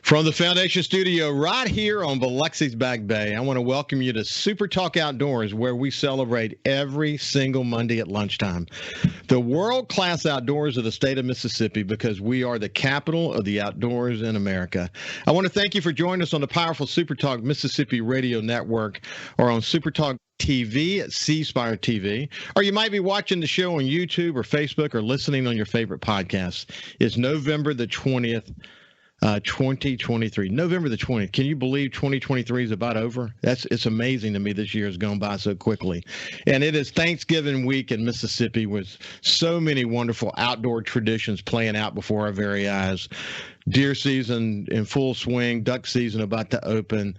From the Foundation Studio right here on Biloxi's Back Bay, I want to welcome you to Super Talk Outdoors, where we celebrate every single Monday at lunchtime the world-class outdoors of the state of Mississippi, because we are the capital of the outdoors in America. I want to thank you for joining us on the powerful Super Talk Mississippi Radio Network, or on Super Talk TV at C Spire TV, or you might be watching the show on YouTube or Facebook, or listening on your favorite podcast. It's November the 20th. 2023, November the 20th. Can you believe 2023 is about over? It's amazing to me. This year has gone by so quickly. And it is Thanksgiving week in Mississippi, with so many wonderful outdoor traditions playing out before our very eyes. Deer season in full swing, duck season about to open,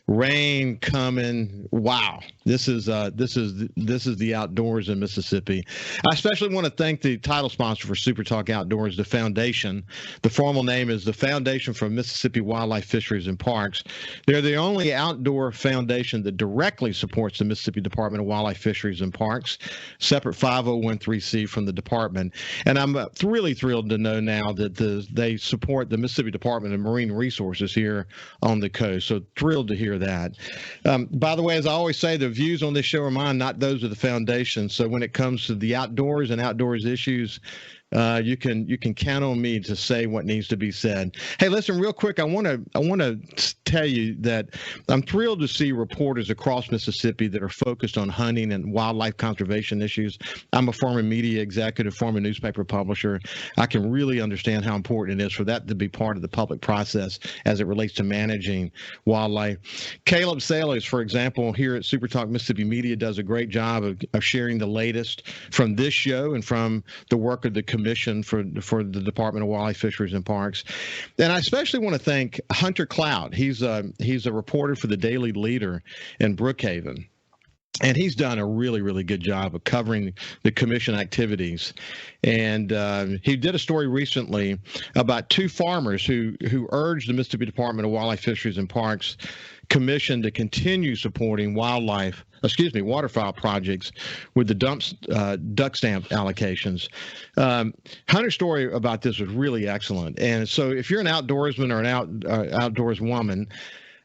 rain coming. Wow, this is the outdoors in Mississippi. I especially want to thank the title sponsor for Super Talk Outdoors, the Foundation. The formal name is the Foundation for Mississippi Wildlife, Fisheries, and Parks. They're the only outdoor foundation that directly supports the Mississippi Department of Wildlife, Fisheries, and Parks, separate 501(c) from the department. And I'm really thrilled to know now that they support the Mississippi Department of Marine Resources here on the coast. So thrilled to hear that. By the way, as I always say, the views on this show are mine, not those of the foundation. So when it comes to the outdoors and outdoors issues, you can count on me to say what needs to be said. Hey, listen, real quick, I want to tell you that I'm thrilled to see reporters across Mississippi that are focused on hunting and wildlife conservation issues. I'm a former media executive, former newspaper publisher. I can really understand how important it is for that to be part of the public process as it relates to managing wildlife. Caleb Sailors, for example, here at Super Talk Mississippi Media, does a great job of sharing the latest from this show and from the work of the commission for the Department of Wildlife, Fisheries, and Parks. And I especially want to thank Hunter Cloud. He's a reporter for the Daily Leader in Brookhaven. And he's done a really, really good job of covering the commission activities. And he did a story recently about two farmers who urged the Mississippi Department of Wildlife, Fisheries, and Parks Commission to continue supporting waterfowl projects with the duck stamp allocations. Hunter's story about this was really excellent. And so if you're an outdoorsman or an outdoors woman,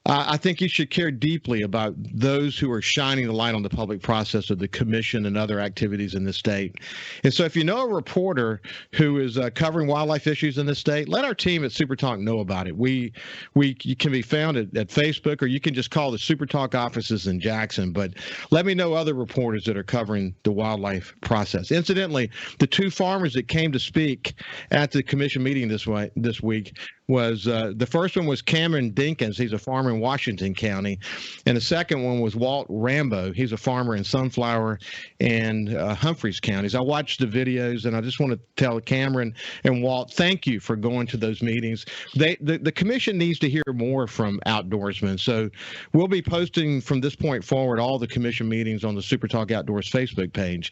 I think you should care deeply about those who are shining the light on the public process of the commission and other activities in the state. And so if you know a reporter who is covering wildlife issues in the state, let our team at Super Talk know about it. You can be found at Facebook, or you can just call the Super Talk offices in Jackson. But let me know other reporters that are covering the wildlife process. Incidentally, the two farmers that came to speak at the commission meeting this week was the first one was Cameron Dinkins. He's a farmer in Washington County. And the second one was Walt Rambo. He's a farmer in Sunflower and Humphreys counties. I watched the videos, and I just want to tell Cameron and Walt, thank you for going to those meetings. The commission needs to hear more from outdoorsmen. So we'll be posting from this point forward all the commission meetings on the Super Talk Outdoors Facebook page.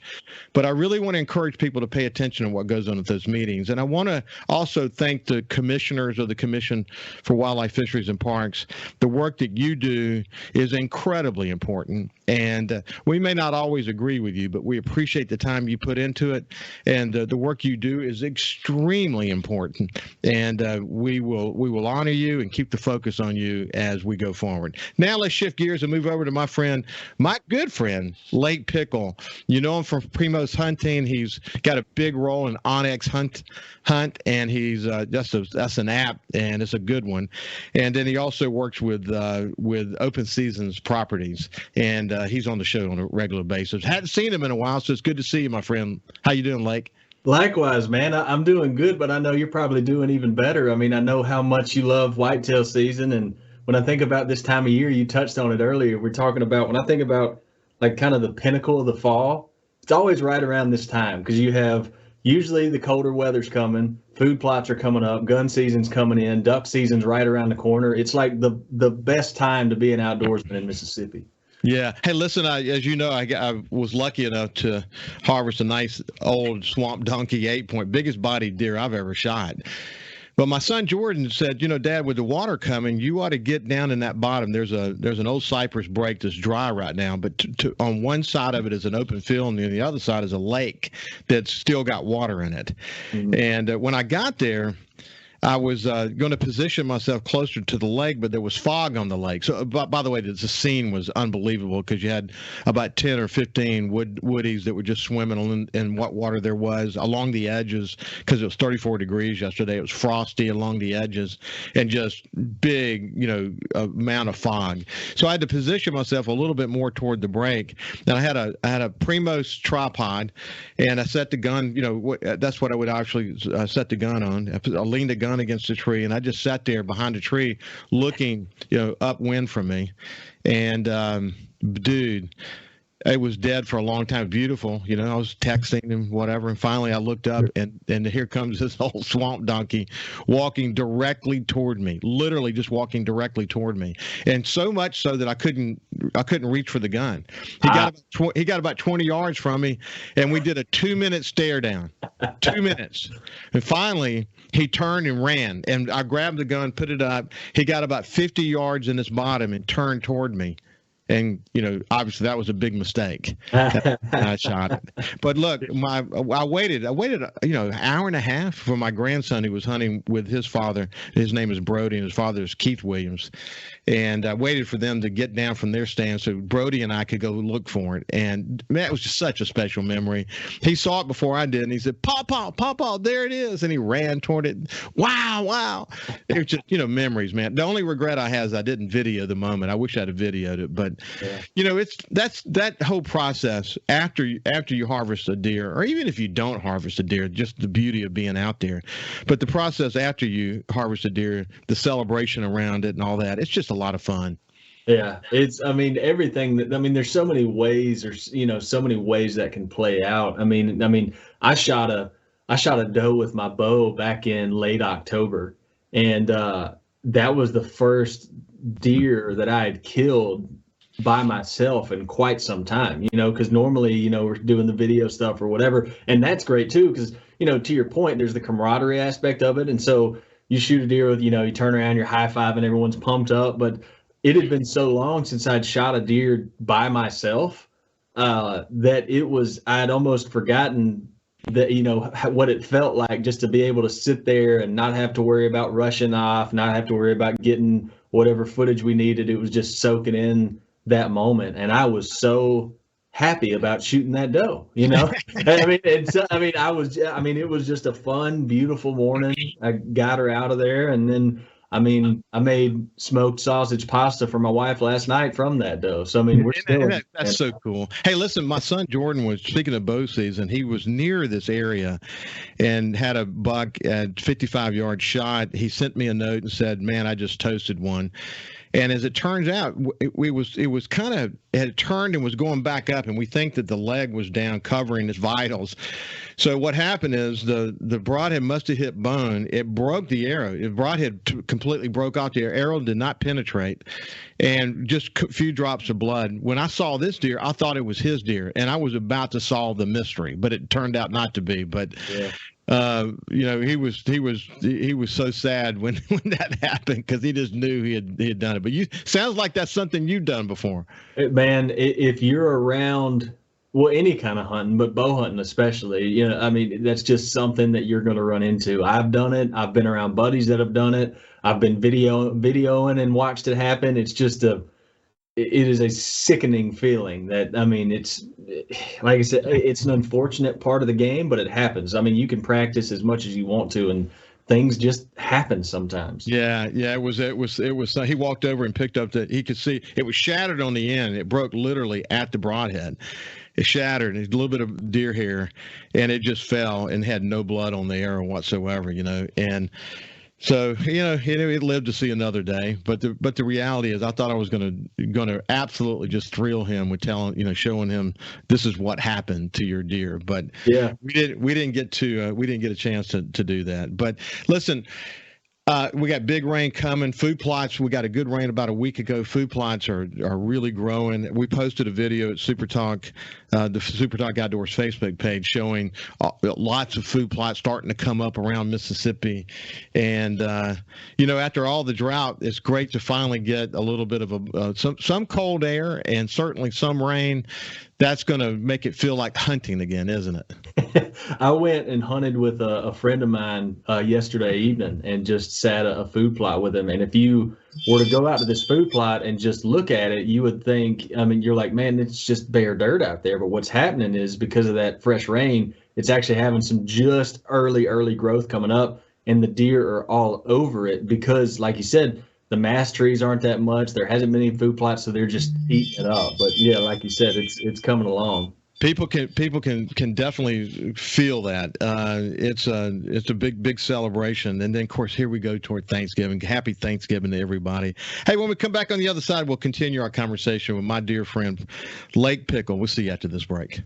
But I really want to encourage people to pay attention to what goes on at those meetings. And I want to also thank the commissioners of the Commission for Wildlife, Fisheries, and Parks. The work that you do is incredibly important, and we may not always agree with you, but we appreciate the time you put into it, and the work you do is extremely important, and we will honor you and keep the focus on you as we go forward. Now let's shift gears and move over to my good friend, Lake Pickle. You know him from Primos Hunting. He's got a big role in Onyx Hunt, and he's that's an app, and it's a good one. And then he also works with Open Seasons Properties, and he's on the show on a regular basis. Hadn't seen him in a while, so it's good to see you, my friend. How you doing, Lake? Likewise, man. I'm doing good, but I know you're probably doing even better. I mean, I know how much you love whitetail season, and when I think about this time of year, you touched on it earlier. We're talking about, when I think about like kind of the pinnacle of the fall, it's always right around this time, because you have usually the colder weather's coming, food plots are coming up, gun season's coming in, duck season's right around the corner. It's like the best time to be an outdoorsman in Mississippi. Yeah. Hey, listen, as you know, I was lucky enough to harvest a nice old swamp donkey 8-point, biggest bodied deer I've ever shot. But my son Jordan said, Dad, with the water coming, you ought to get down in that bottom. There's an old cypress break that's dry right now, but on one side of it is an open field, and the other side is a lake that's still got water in it. Mm-hmm. And when I got there, I was going to position myself closer to the lake, but there was fog on the lake. So, by the way, the scene was unbelievable because you had about 10 or 15 woodies that were just swimming in what water there was along the edges because it was 34 degrees yesterday. It was frosty along the edges and just big, amount of fog. So I had to position myself a little bit more toward the break. And I had a Primos tripod, and I set the gun. That's what I would actually set the gun on. I leaned the gun against a tree, and I just sat there behind a tree looking upwind from me. And dude, it was dead for a long time. Beautiful. I was texting him, whatever. And finally I looked up, and here comes this old swamp donkey walking directly toward me, literally just walking directly toward me. And so much so that I couldn't reach for the gun. He got about 20 yards from me, and we did a 2-minute stare down, 2 minutes. And finally he turned and ran, and I grabbed the gun, put it up. He got about 50 yards in his bottom and turned toward me. And, obviously that was a big mistake. I shot it. But look, I waited, an hour and a half for my grandson who was hunting with his father. His name is Brody, and his father is Keith Williams. And I waited for them to get down from their stand so Brody and I could go look for it. And man, it was just such a special memory. He saw it before I did, and he said, Papa, there it is. And he ran toward it. Wow. It was just, memories, man. The only regret I have is I didn't video the moment. I wish I'd have videoed it. But, that's that whole process after you harvest a deer, or even if you don't harvest a deer, just the beauty of being out there. But the process after you harvest a deer, the celebration around it and all that, it's just a lot of fun. Yeah, everything there's so many ways, so many ways that can play out. I shot a doe with my bow back in late October, and that was the first deer that I had killed by myself in quite some time, because normally, we're doing the video stuff or whatever. And that's great too, because, to your point, there's the camaraderie aspect of it. And so you shoot a deer with, you turn around, you're high-fiving, everyone's pumped up. But it had been so long since I'd shot a deer by myself that I'd almost forgotten that, what it felt like just to be able to sit there and not have to worry about rushing off, not have to worry about getting whatever footage we needed. It was just soaking in that moment, and I was so happy about shooting that doe. It was just a fun, beautiful morning. I got her out of there, and then I made smoked sausage pasta for my wife last night from that doe. So we're still. That's so cool. Hey, listen, my son Jordan was, speaking of bow season, he was near this area and had a buck at 55 yard shot. He sent me a note and said, "Man, I just toasted one." And as it turns out, it had turned and was going back up, and we think that the leg was down covering its vitals. So what happened is the broadhead must have hit bone. It broke the arrow. The broadhead completely broke off. The arrow did not penetrate, and just a few drops of blood. When I saw this deer, I thought it was his deer, and I was about to solve the mystery, but it turned out not to be. But yeah. He was so sad when that happened because he just knew he had done it. But sounds like that's something you've done before. Man, if you're around, well, any kind of hunting, but bow hunting especially, that's just something that you're going to run into. I've done it. I've been around buddies that have done it. I've been videoing and watched it happen. It's just it is a sickening feeling that, it's, like I said, it's an unfortunate part of the game, but it happens. You can practice as much as you want to, and things just happen sometimes. Yeah. It was, he walked over and picked up he could see it was shattered on the end. It broke literally at the broadhead. It shattered, a little bit of deer hair, and it just fell and had no blood on the arrow whatsoever, and so, it lived to see another day. But the reality is, I thought I was going to absolutely just thrill him with showing him this is what happened to your deer. But yeah, we didn't get a chance to do that. But listen, we got big rain coming. Food plots, we got a good rain about a week ago. Food plots are really growing. We posted a video at SuperTalk, the SuperTalk Outdoors Facebook page, showing lots of food plots starting to come up around Mississippi. And, after all the drought, it's great to finally get a little bit of some cold air and certainly some rain that's going to make it feel like hunting again, isn't it? I went and hunted with a friend of mine yesterday evening and just sat a food plot with him. And if you were to go out to this food plot and just look at it, you would think, I mean, you're like, man, it's just bare dirt out there. But what's happening is because of that fresh rain, it's actually having some just early growth coming up, and the deer are all over it because, like you said, the mass trees aren't that much. There hasn't been any food plots, so they're just eating it up. But yeah, like you said, it's coming along. People can definitely feel that. It's a big celebration, and then of course here we go toward Thanksgiving. Happy Thanksgiving to everybody. Hey, when we come back on the other side, we'll continue our conversation with my dear friend Lake Pickle. We'll see you after this break.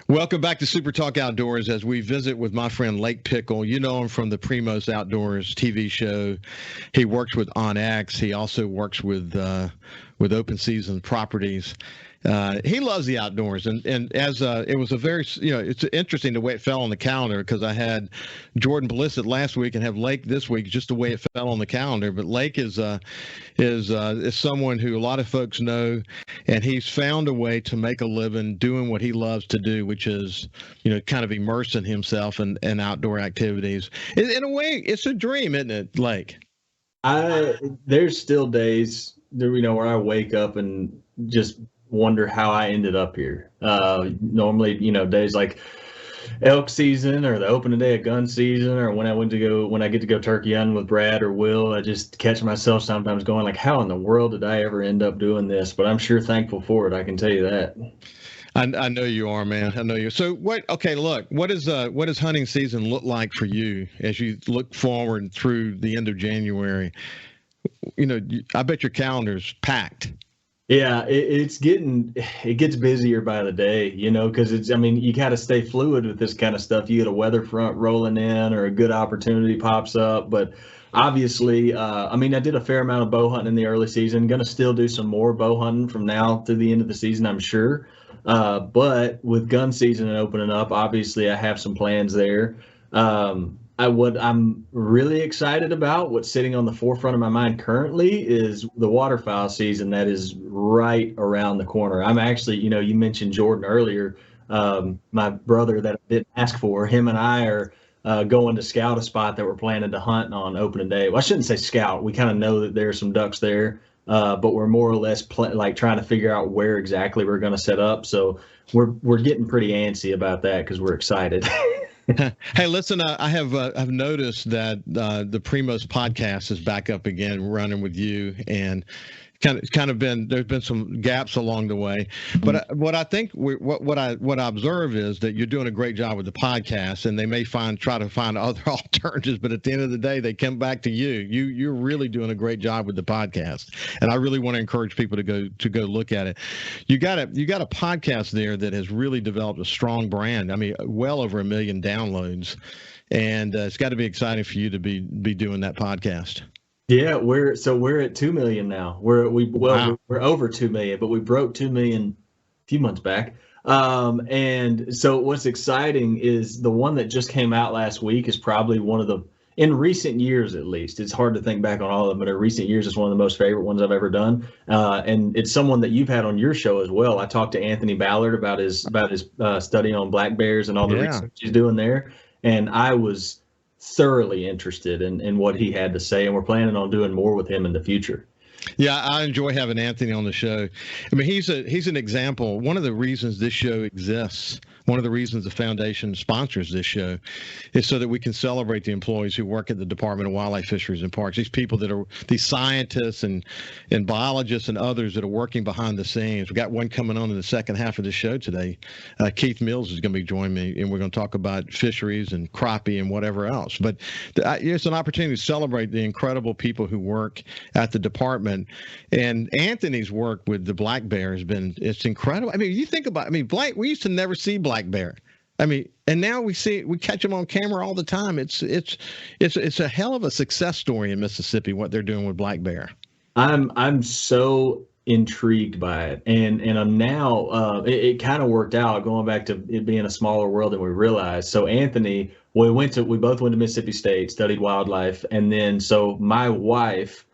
Welcome back to Super Talk Outdoors as we visit with my friend Lake Pickle. You know him from the Primos Outdoors TV show. He works with OnX. He also works with Open Season Properties. He loves the outdoors, and as it was a very, it's interesting the way it fell on the calendar, because I had Jordan Blissett last week and have Lake this week, just the way it fell on the calendar. But Lake is someone who a lot of folks know, and he's found a way to make a living doing what he loves to do, which is, kind of immersing himself in outdoor activities. In a way, it's a dream, isn't it, Lake? There's still days, where I wake up and just wonder how I ended up here. Normally, days like elk season or the opening day of gun season, or when I get to go turkey hunting with Brad or Will, I just catch myself sometimes going like, how in the world did I ever end up doing this? But I'm sure thankful for it. I can tell you that. I know you are, man. I know you. So what does hunting season look like for you as you look forward through the end of January? I bet your calendar's packed. Yeah, it gets busier by the day, because you got to stay fluid with this kind of stuff. You get a weather front rolling in or a good opportunity pops up. But obviously, I did a fair amount of bow hunting in the early season. Going to still do some more bow hunting from now to the end of the season, I'm sure. But with gun season and opening up, obviously I have some plans there. What I'm really excited about, what's sitting on the forefront of my mind currently, is the waterfowl season that is right around the corner. I'm actually, you mentioned Jordan earlier, my brother that I didn't ask for. Him and I are going to scout a spot that we're planning to hunt on opening day. Well, I shouldn't say scout. We kind of know that there's some ducks there, but we're more or less trying to figure out where exactly we're going to set up. So we're getting pretty antsy about that because we're excited. Hey, listen, I've noticed that the Primos podcast is back up again, running with you, and there's been some gaps along the way. But what I think what I observe is that you're doing a great job with the podcast, and they may try to find other alternatives, but at the end of the day, they come back to you. You're really doing a great job with the podcast, and I really want to encourage people to go look at it. You got a podcast there that has really developed a strong brand. Well over 1 million downloads, and it's got to be exciting for you to be doing that podcast. Yeah, we're at 2 million now. We're over 2 million, but we broke 2 million a few months back. And so what's exciting is the one that just came out last week is probably one of the, in recent years at least, it's hard to think back on all of them, but in recent years it's one of the most favorite ones I've ever done. And it's someone that you've had on your show as well. I talked to Anthony Ballard about his study on black bears and all the research he's doing there, and I was thoroughly interested in what he had to say, and we're planning on doing more with him in the future. Yeah, I enjoy having Anthony on the show. He's an example. One of the reasons this show exists, one of the reasons the foundation sponsors this show, is so that we can celebrate the employees who work at the Department of Wildlife, Fisheries, and Parks. These people that are these scientists and biologists and others that are working behind the scenes. We got one coming on in the second half of the show today. Keith Mills is going to be joining me, and we're going to talk about fisheries and crappie and whatever else. But it's an opportunity to celebrate the incredible people who work at the department. And Anthony's work with the black bear it's incredible. You think about, we used to never see black bear. And now we catch them on camera all the time. It's a hell of a success story in Mississippi, what they're doing with black bear. I'm so intrigued by it, and I'm now it kind of worked out, going back to it being a smaller world than we realized. So Anthony, we both went to Mississippi State, studied wildlife, and then so my wife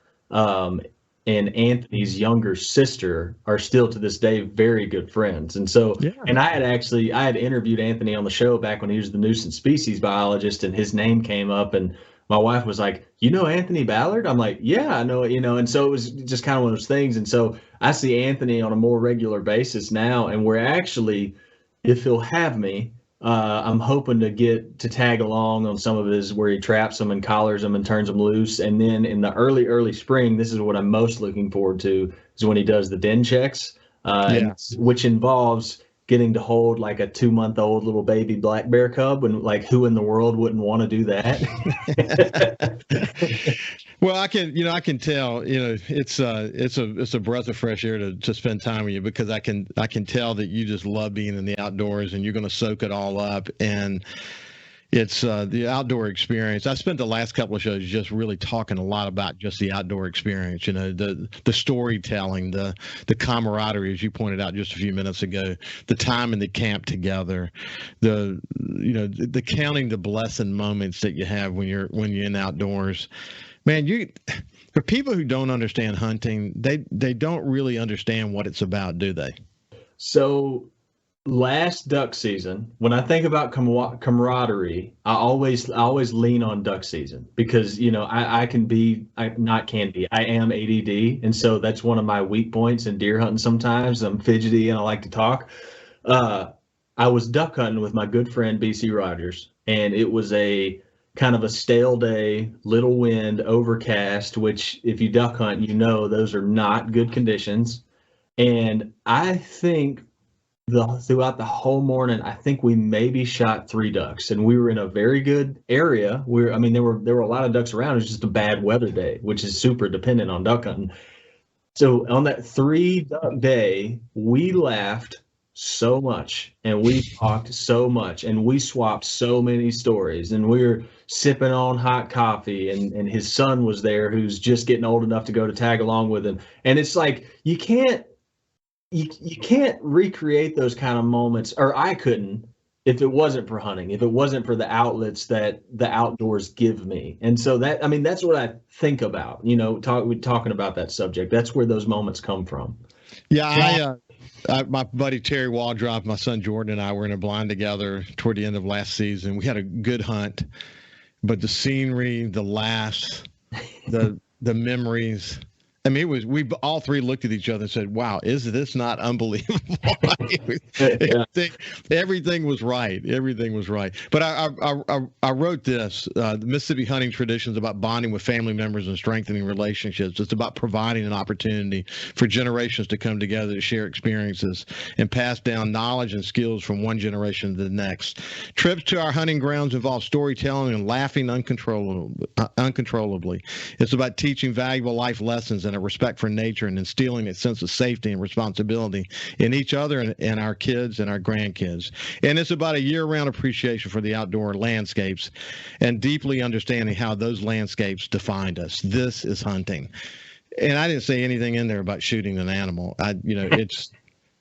and Anthony's younger sister are still to this day very good friends. And so, Yeah. and I had interviewed Anthony on the show back when he was the nuisance species biologist, and his name came up, and my wife was like, "You know Anthony Ballard?" I'm like, "Yeah, I know," and so it was just kind of one of those things. And so I see Anthony on a more regular basis now, and we're actually, if he'll have me, I'm hoping to get to tag along on some of his where he traps them and collars them and turns them loose. And then in the early spring, this is what I'm most looking forward to, is when he does the den checks, which involves getting to hold like a 2-month-old little baby black bear cub, and like, who in the world wouldn't want to do that? Well, I can tell, it's a breath of fresh air to spend time with you, because I can tell that you just love being in the outdoors, and you're going to soak it all up. And it's the outdoor experience. I spent the last couple of shows just really talking a lot about just the outdoor experience, the storytelling, the camaraderie, as you pointed out just a few minutes ago, the time in the camp together, the counting the blessing moments that you have when you're in outdoors. Man, for people who don't understand hunting, they don't really understand what it's about, do they? So last duck season, when I think about camaraderie, I always lean on duck season, because I am ADD, and so that's one of my weak points in deer hunting. Sometimes I'm fidgety and I like to talk. I was duck hunting with my good friend BC Rogers, and it was a kind of a stale day, little wind, overcast, which if you duck hunt, those are not good conditions. And I think throughout the whole morning, I think we maybe shot 3 ducks, and we were in a very good area. There were a lot of ducks around. It was just a bad weather day, which is super dependent on duck hunting. So on that 3 duck day, we laughed so much, and we talked so much, and we swapped so many stories, and we were sipping on hot coffee, and his son was there, who's just getting old enough to go to tag along with him. And it's like, you can't recreate those kind of moments, or I couldn't, if it wasn't for hunting, if it wasn't for the outlets that the outdoors give me. And so that's what I think about, talking about that subject. That's where those moments come from. Yeah, my buddy Terry Waldrop, my son Jordan, and I were in a blind together toward the end of last season. We had a good hunt, but the scenery, the laughs, the memories. I mean, we all 3 looked at each other and said, "Wow, is this not unbelievable?" Everything was right. Everything was right. But I wrote this. The Mississippi hunting tradition is about bonding with family members and strengthening relationships. It's about providing an opportunity for generations to come together to share experiences and pass down knowledge and skills from one generation to the next. Trips to our hunting grounds involve storytelling and laughing uncontrollably. It's about teaching valuable life lessons and a respect for nature, and instilling a sense of safety and responsibility in each other and our kids and our grandkids. And it's about a year-round appreciation for the outdoor landscapes and deeply understanding how those landscapes defined us. This is hunting. And I didn't say anything in there about shooting an animal. It's,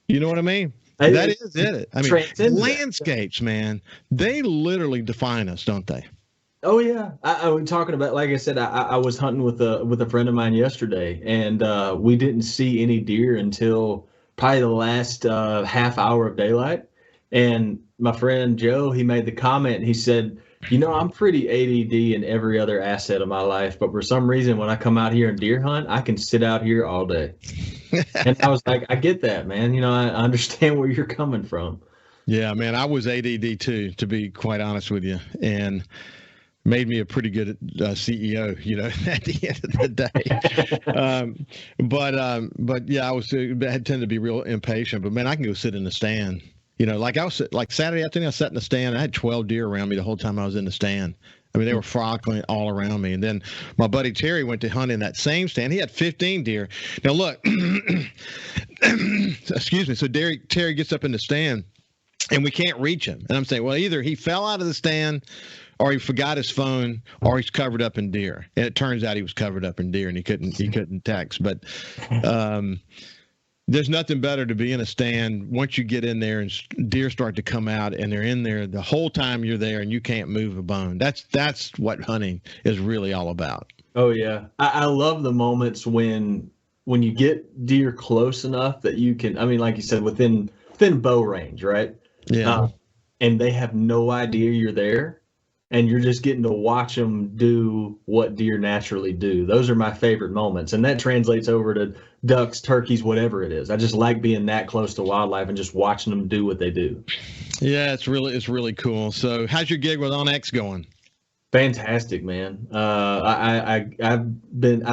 you know what I mean? That is it. I mean, landscapes, man, they literally define us, don't they? Oh yeah, I was talking about, like I said, I was hunting with a friend of mine yesterday, and we didn't see any deer until probably the last half hour of daylight. And my friend Joe, he made the comment. He said, "I'm pretty ADD in every other asset of my life, but for some reason, when I come out here and deer hunt, I can sit out here all day." And I was like, "I get that, man. I understand where you're coming from." Yeah, man, I was ADD too, to be quite honest with you, and made me a pretty good CEO, at the end of the day. But yeah, I tended to be real impatient. But man, I can go sit in the stand. Like Saturday afternoon, I sat in the stand. I had 12 deer around me the whole time I was in the stand. I mean, they were frolicking all around me. And then my buddy Terry went to hunt in that same stand. He had 15 deer. Now look, excuse me. So Terry gets up in the stand, and we can't reach him. And I'm saying, well, either he fell out of the stand, or he forgot his phone, or he's covered up in deer. And it turns out he was covered up in deer, and he couldn't text. But there's nothing better to be in a stand once you get in there and deer start to come out, and they're in there the whole time you're there, and you can't move a bone. That's what hunting is really all about. Oh yeah, I love the moments when when you get deer close enough that you can, I mean, like you said, within bow range, right? Yeah. And they have no idea you're there, and you're just getting to watch them do what deer naturally do. Those are my favorite moments, and that translates over to ducks, turkeys, whatever it is. I just like being that close to wildlife and just watching them do what they do. Yeah, it's really cool. So, how's your gig with OnX going? Fantastic, man. I've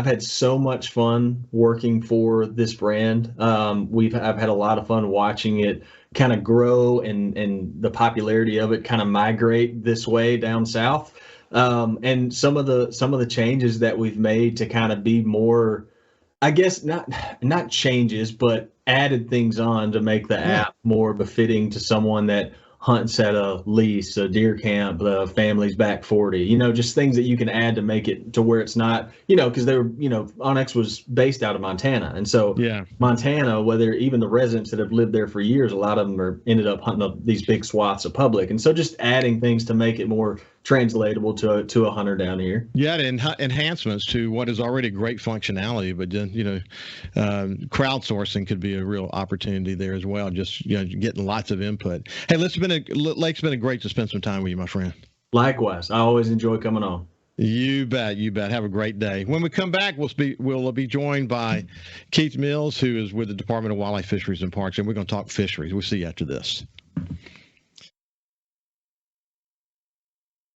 had so much fun working for this brand. I've had a lot of fun watching it kind of grow and the popularity of it kind of migrate this way down south. And some of the changes that we've made to kind of be more, I guess not changes, but added things on to make the app more befitting to someone that hunts at a lease, a deer camp, the family's back 40, just things that you can add to make it to where it's not, because they were, OnX was based out of Montana. And so Montana, whether even the residents that have lived there for years, a lot of them ended up hunting up these big swaths of public. And so just adding things to make it more translatable to a hunter down here. Yeah, enhancements to what is already great functionality, but then crowdsourcing could be a real opportunity there as well. Just getting lots of input. Hey, Lake's been great to spend some time with you, my friend. Likewise, I always enjoy coming on. You bet. Have a great day. When we come back, we'll be joined by Keith Mills, who is with the Department of Wildlife, Fisheries, and Parks, and we're going to talk fisheries. We'll see you after this.